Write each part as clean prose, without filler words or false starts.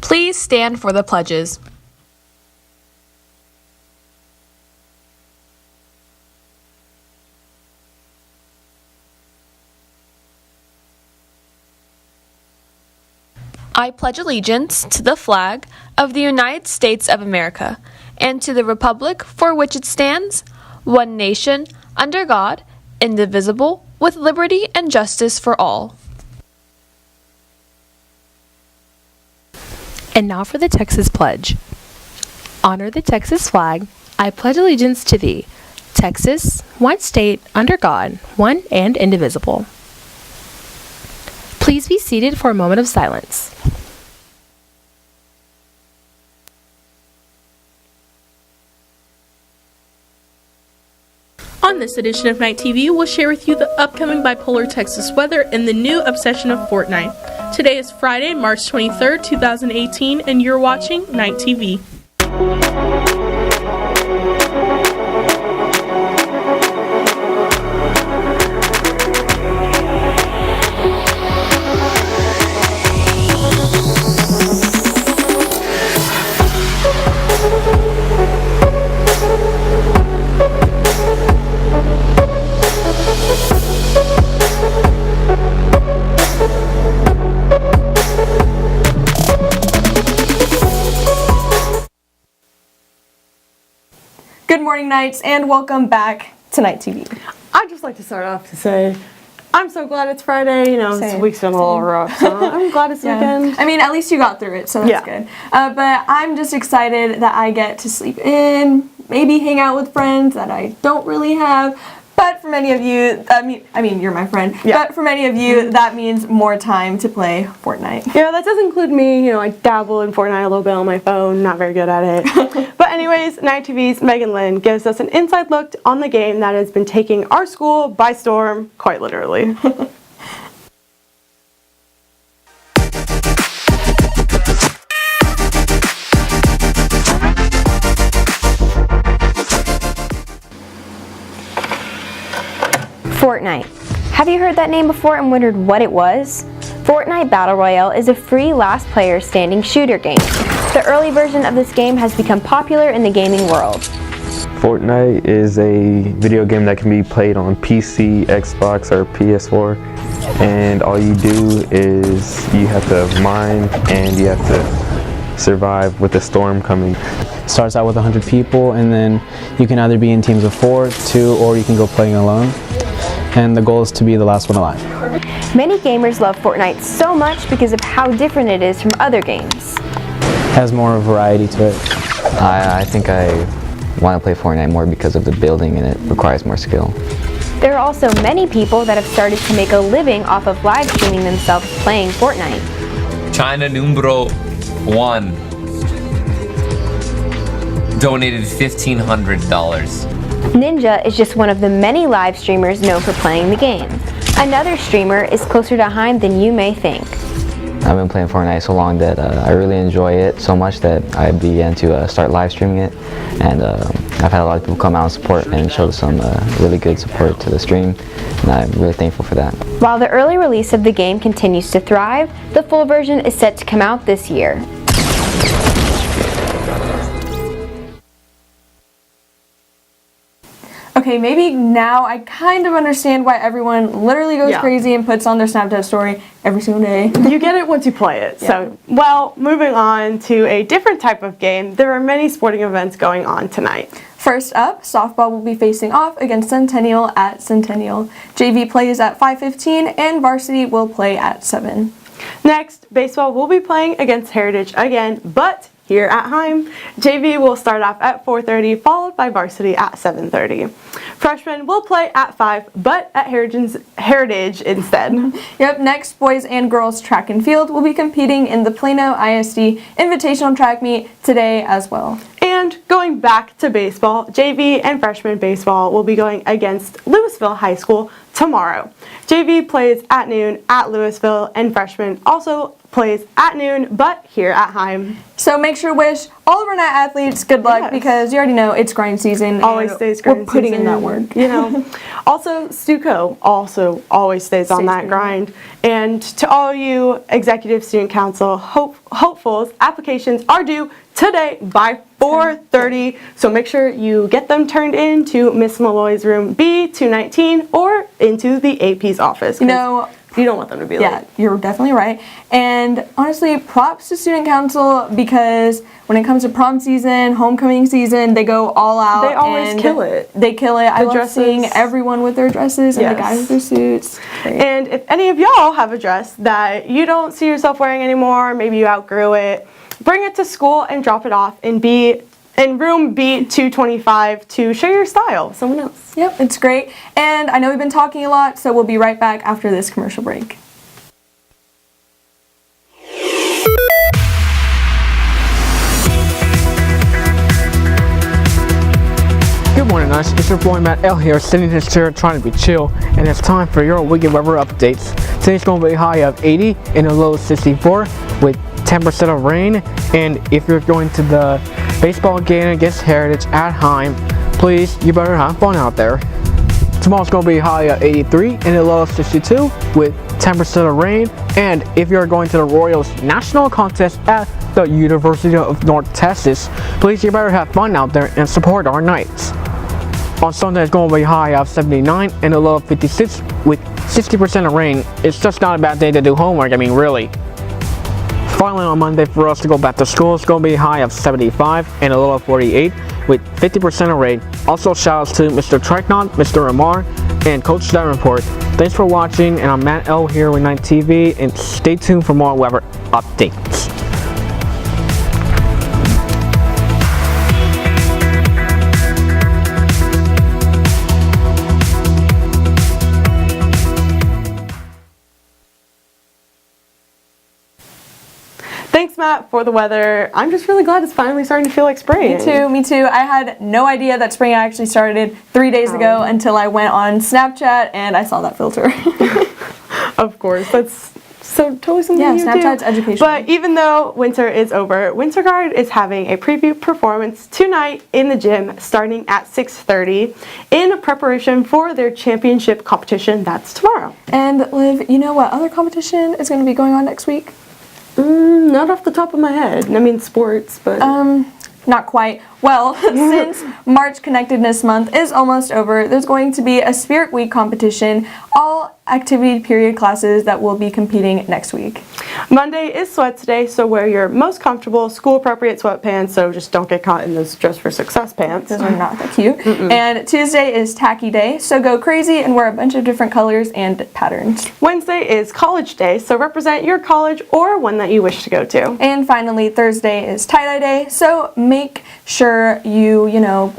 Please stand for the pledges. I pledge allegiance to the flag of the United States of America and to the republic for which it stands, one nation, under God, indivisible, with liberty and justice for all. And now for the Texas Pledge. Honor the Texas flag. I pledge allegiance to thee, Texas, one state, under God, one and indivisible. Please be seated for a moment of silence. On this edition of Night TV, we'll share with you the upcoming bipolar Texas weather and the new obsession of Fortnite. Today is Friday, March 23rd, 2018, and you're watching Night TV. Good morning, Knights, and welcome back to Night TV. I'd just like to start off to say, I'm so glad it's Friday. You know, this week's been a little rough, so I'm glad it's weekend. I mean, at least you got through it, so that's good. But I'm just excited that I get to sleep in, maybe hang out with friends that I don't really have. But for many of you, I mean, you're my friend. Yeah. But for many of you, that means more time to play Fortnite. Yeah, that does include me. You know, I dabble in Fortnite a little bit on my phone. Not very good at it. But anyways, Night TV's Megan Lynn gives us an inside look on the game that has been taking our school by storm, quite literally. Fortnite. Have you heard that name before and wondered what it was? Fortnite Battle Royale is a free last player standing shooter game. The early version of this game has become popular in the gaming world. Fortnite is a video game that can be played on PC, Xbox, or PS4. And all you do is you have to mine and you have to survive with the storm coming. Starts out with 100 people, and then you can either be in teams of 4, 2, or you can go playing alone. And the goal is to be the last one alive. Many gamers love Fortnite so much because of how different it is from other games. It has more variety to it. I think I want to play Fortnite more because of the building, and it requires more skill. There are also many people that have started to make a living off of live streaming themselves playing Fortnite. China numero 1 donated $1,500. Ninja is just one of the many live streamers known for playing the game. Another streamer is closer to Heim than you may think. I've been playing Fortnite so long that I really enjoy it so much that I began to start live streaming it, and I've had a lot of people come out and support and show some really good support to the stream, and I'm really thankful for that. While the early release of the game continues to thrive, the full version is set to come out this year. Okay, maybe now I kind of understand why everyone literally goes crazy and puts on their Snapchat story every single day. You get it once you play it. So, well, moving on to a different type of game, there are many sporting events going on tonight. First up, softball will be facing off against Centennial at Centennial. JV plays at 5:15 and varsity will play at 7. Next, baseball will be playing against Heritage again, but here at Heim. JV will start off at 4:30, followed by varsity at 7:30. Freshmen will play at 5, but at Heritage instead. Yep, next, boys and girls track and field will be competing in the Plano ISD Invitational Track Meet today as well. And going back to baseball, JV and freshman baseball will be going against Louisville High School tomorrow. JV plays at noon at Louisville, and freshman also plays at noon, but here at Heim. So make sure to wish all of our night athletes good luck because you already know it's grind season. Always stays grind We're putting season, in that work. You know. Also, Stuco also always stays on that grind. And to all you executive student council hopefuls, applications are due today by 4:30. So make sure you get them turned in to Miss Malloy's room B219 or into the AP's office. You know, you don't want them to be late. Yeah, you're definitely right. And honestly, props to student council because when it comes to prom season, homecoming season, they go all out. They always kill it. They kill it. I love seeing everyone with their dresses and the guys with their suits. And if any of y'all have a dress that you don't see yourself wearing anymore, maybe you outgrew it, bring it to school and drop it off in room B225 to show your style with someone else. Yep, it's great. And I know we've been talking a lot, so we'll be right back after this commercial break. Good morning, guys. It's your boy Matt L here, sitting in his chair trying to be chill, and it's time for your weekend weather updates. Today's going to be a high of 80 and a low of 64 with 10% of rain. And if you're going to the baseball game against Heritage at Heim, please, you better have fun out there. Tomorrow's going to be a high of 83 and a low of 62 with 10% of rain. And if you're going to the Royals National Contest at the University of North Texas, please, you better have fun out there and support our Knights. On Sunday, it's going to be a high of 79 and a low of 56 with 60% of rain. It's just not a bad day to do homework, I mean, really. Finally, on Monday, for us to go back to school, it's going to be a high of 75 and a low of 48 with 50% of rain. Also, shout outs to Mr. Treknot, Mr. Amar, and Coach Davenport. Thanks for watching, and I'm Matt L here with Night TV, and stay tuned for more weather updates. Thanks, Matt, for the weather. I'm just really glad it's finally starting to feel like spring. Me too. I had no idea that spring actually started 3 days ago until I went on Snapchat and I saw that filter. Of course, that's so totally something you do. Yeah, Snapchat's educational. But even though winter is over, Winter Guard is having a preview performance tonight in the gym starting at 6:30 in preparation for their championship competition that's tomorrow. And Liv, you know what other competition is going to be going on next week? Not off the top of my head. I mean, sports, but... Not quite. Well, since March Connectedness Month is almost over, there's going to be a Spirit Week competition, all activity period classes that will be competing next week. Monday is Sweats Day, so wear your most comfortable school-appropriate sweatpants, so just don't get caught in those Dress for Success pants. Those are not that cute. And Tuesday is Tacky Day, so go crazy and wear a bunch of different colors and patterns. Wednesday is College Day, so represent your college or one that you wish to go to. And finally, Thursday is Tie-Dye Day, so make sure you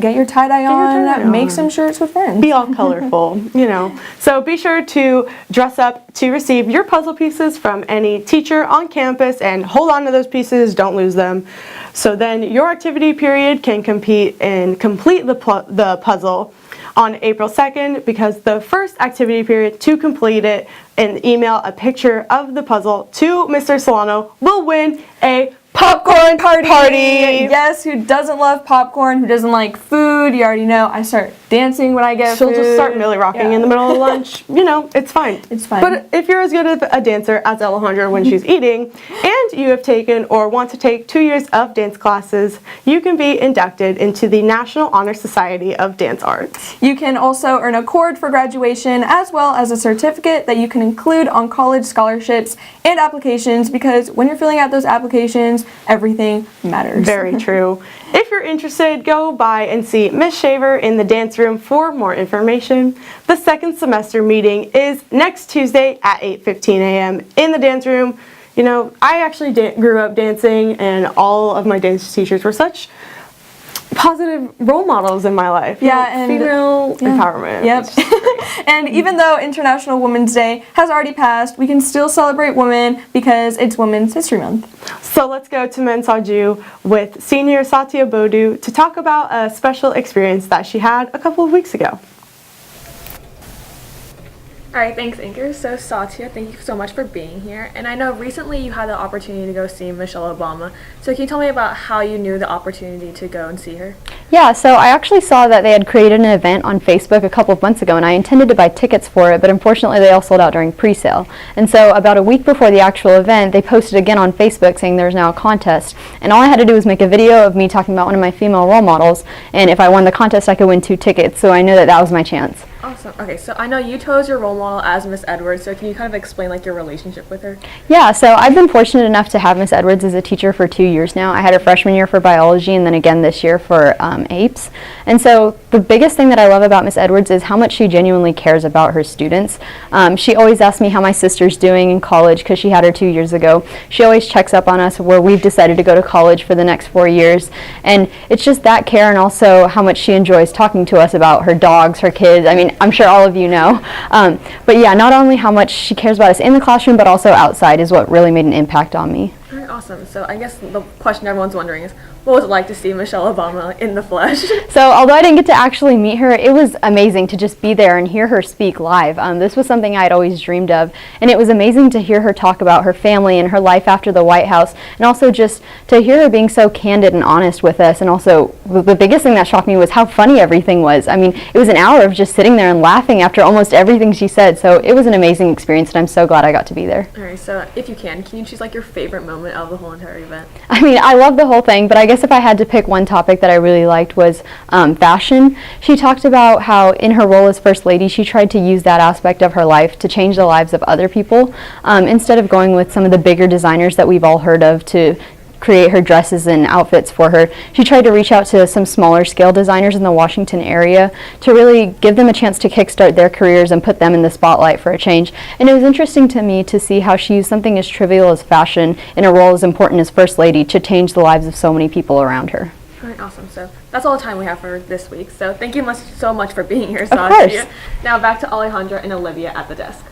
get your tie-dye on, make some shirts with friends. Be all colorful, So be sure to dress up to receive your puzzle pieces from any teacher on campus and hold on to those pieces, don't lose them. So then your activity period can compete and complete the puzzle on April 2nd, because the first activity period to complete it and email a picture of the puzzle to Mr. Solano will win a popcorn party! Yes, who doesn't love popcorn, who doesn't like food, you already know. I start dancing when I get She'll food. just start Millie rocking in the middle of lunch. It's fine. It's fine. But if you're as good a dancer as Alejandra when she's eating, and you have taken or want to take 2 years of dance classes, you can be inducted into the National Honor Society of Dance Arts. You can also earn a cord for graduation, as well as a certificate that you can include on college scholarships and applications, because when you're filling out those applications, everything matters. Very true. If you're interested, go by and see Miss Shaver in the dance room for more information. The second semester meeting is next Tuesday at 8:15 a.m. in the dance room. I actually grew up dancing, and all of my dance teachers were such positive role models in my life. And female empowerment. Yep. And even though International Women's Day has already passed, we can still celebrate women because it's Women's History Month. So let's go to Mensaju with Senior Satya Bodu to talk about a special experience that she had a couple of weeks ago. All right, thanks, Anchor. So, Satya, thank you so much for being here. And I know recently you had the opportunity to go see Michelle Obama. So, can you tell me about how you knew the opportunity to go and see her? Yeah, so I actually saw that they had created an event on Facebook a couple of months ago, and I intended to buy tickets for it, but unfortunately they all sold out during pre-sale. And so about a week before the actual event, they posted again on Facebook saying there's now a contest. And all I had to do was make a video of me talking about one of my female role models, and if I won the contest, I could win 2 tickets. So I knew that that was my chance. Awesome. Okay, so I know you chose your role model as Miss Edwards, so can you kind of explain like your relationship with her? Yeah, so I've been fortunate enough to have Miss Edwards as a teacher for 2 years now. I had her freshman year for biology and then again this year for APES. And so the biggest thing that I love about Miss Edwards is how much she genuinely cares about her students. She always asks me how my sister's doing in college because she had her 2 years ago. She always checks up on us where we've decided to go to college for the next 4 years. And it's just that care and also how much she enjoys talking to us about her dogs, her kids. I mean, I'm sure all of you know. But yeah, not only how much she cares about us in the classroom, but also outside is what really made an impact on me. All right, awesome. So I guess the question everyone's wondering is, what was it like to see Michelle Obama in the flesh? So although I didn't get to actually meet her, it was amazing to just be there and hear her speak live. This was something I'd always dreamed of, and it was amazing to hear her talk about her family and her life after the White House, and also just to hear her being so candid and honest with us. And also the biggest thing that shocked me was how funny everything was. I mean, it was an hour of just sitting there and laughing after almost everything she said, so it was an amazing experience, and I'm so glad I got to be there. All right, so if you can you choose like your favorite moment of the whole entire event? I mean, I love the whole thing, but I guess if I had to pick one topic that I really liked was fashion. She talked about how in her role as First Lady, she tried to use that aspect of her life to change the lives of other people, instead of going with some of the bigger designers that we've all heard of to create her dresses and outfits for her. She tried to reach out to some smaller scale designers in the Washington area to really give them a chance to kickstart their careers and put them in the spotlight for a change. And it was interesting to me to see how she used something as trivial as fashion in a role as important as First Lady to change the lives of so many people around her. All right, awesome. So that's all the time we have for this week. So thank you so much for being here, Satya. Of course. Now back to Alejandra and Olivia at the desk.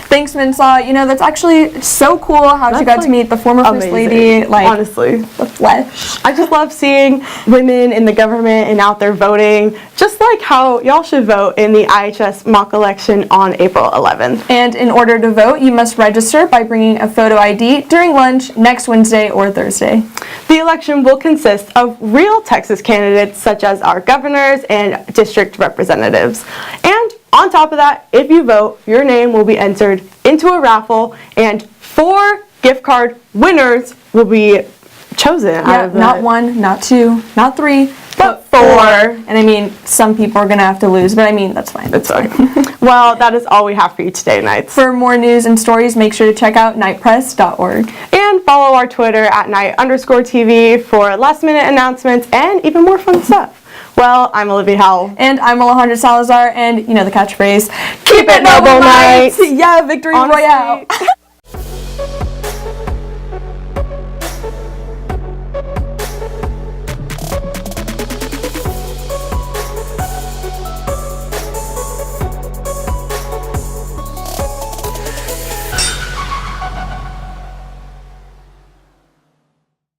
Thanks, Minsaw. You know, that's actually so cool how she got to meet the former First Lady, like, honestly, the flesh. I just love seeing women in the government and out there voting, just like how y'all should vote in the IHS mock election on April 11th. And in order to vote, you must register by bringing a photo ID during lunch next Wednesday or Thursday. The election will consist of real Texas candidates such as our governors and district representatives. And on top of that, if you vote, your name will be entered into a raffle, and 4 gift card winners will be chosen. Yeah, not 1, not 2, not 3, but 4. And I mean, some people are going to have to lose, but I mean, that's fine. That's fine. Well, that is all we have for you today, Knights. For more news and stories, make sure to check out knightpress.org. And follow our Twitter at @Knight_TV for last minute announcements and even more fun stuff. Well, I'm Olivia Howell. And I'm Alejandra Salazar, and you know the catchphrase, Keep it noble, Knights! Yeah, victory royale!